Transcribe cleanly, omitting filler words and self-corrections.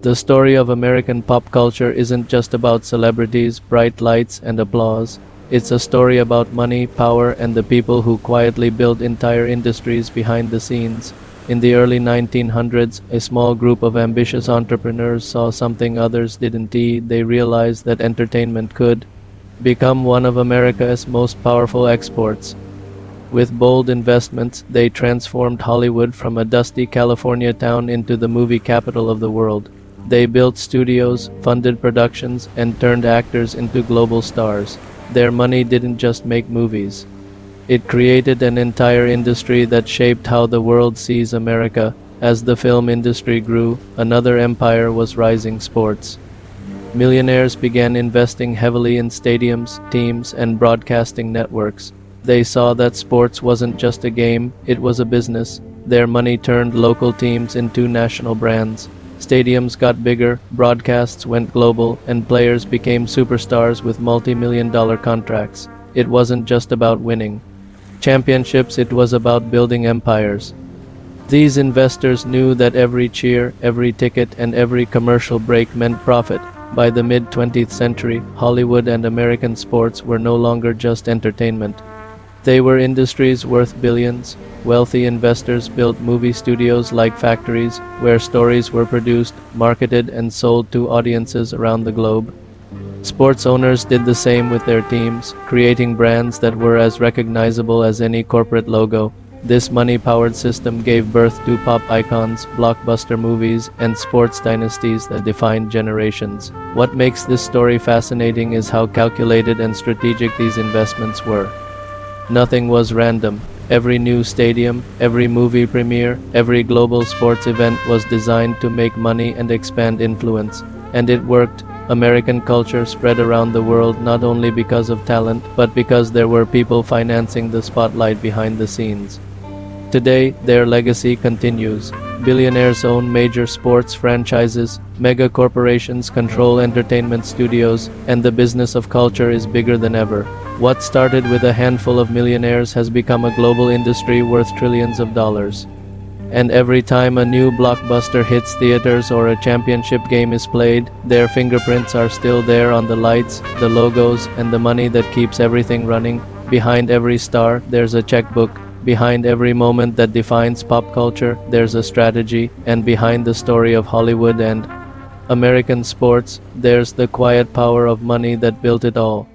The story of American pop culture isn't just about celebrities, bright lights, and applause. It's a story about money, power, and the people who quietly build entire industries behind the scenes. In the early 1900s, a small group of ambitious entrepreneurs saw something others didn't see. They realized that entertainment could become one of America's most powerful exports. With bold investments, they transformed Hollywood from a dusty California town into the movie capital of the world. They built studios, funded productions, and turned actors into global stars. Their money didn't just make movies. It created an entire industry that shaped how the world sees America. As the film industry grew, another empire was rising: sports. Millionaires began investing heavily in stadiums, teams, and broadcasting networks. They saw that sports wasn't just a game, it was a business. Their money turned local teams into national brands. Stadiums got bigger, broadcasts went global, and players became superstars with multi-million-dollar contracts. It wasn't just about winning championships, it was about building empires. These investors knew that every cheer, every ticket, and every commercial break meant profit. By the mid-20th century, Hollywood and American sports were no longer just entertainment. They were industries worth billions. Wealthy investors built movie studios like factories where stories were produced, marketed, and sold to audiences around the globe. Sports owners did the same with their teams, creating brands that were as recognizable as any corporate logo. This money-powered system gave birth to pop icons, blockbuster movies, and sports dynasties that defined generations. What makes this story fascinating is how calculated and strategic these investments were. Nothing was random. Every new stadium, every movie premiere, every global sports event was designed to make money and expand influence. And it worked. American culture spread around the world not only because of talent, but because there were people financing the spotlight behind the scenes. Today, their legacy continues. Billionaires own major sports franchises, mega corporations control entertainment studios, and the business of culture is bigger than ever. What started with a handful of millionaires has become a global industry worth trillions of dollars. And every time a new blockbuster hits theaters or a championship game is played, their fingerprints are still there on the lights, the logos, and the money that keeps everything running. Behind every star, there's a checkbook. Behind every moment that defines pop culture, there's a strategy. And behind the story of Hollywood and American sports, there's the quiet power of money that built it all.